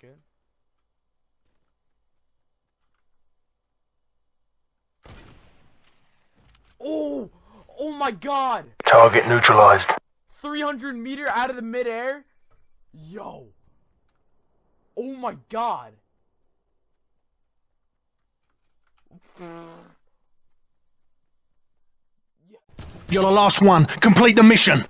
good. Oh! Oh my god! Target neutralized. 300-meter out of the midair? Yo! Oh my god! You're the last one. Complete the mission.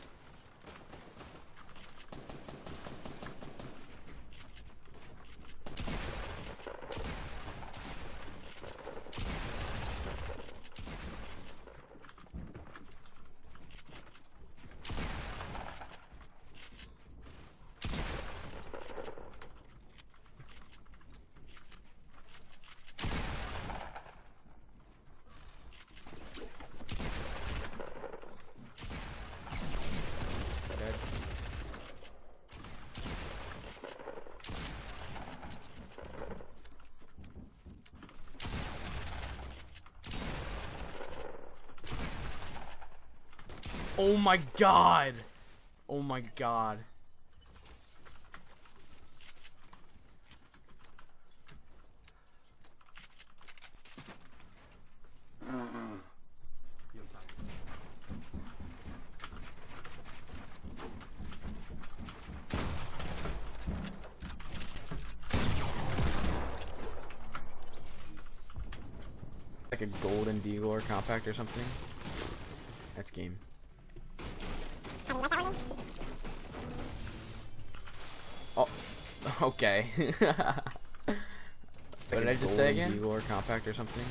Oh my god! Oh my god. Like a golden dealer compact or something. That's game. Oh, okay. What did I just say again? Dealer compact or something.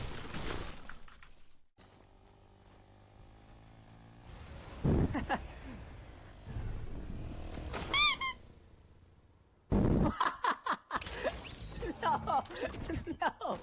No, no.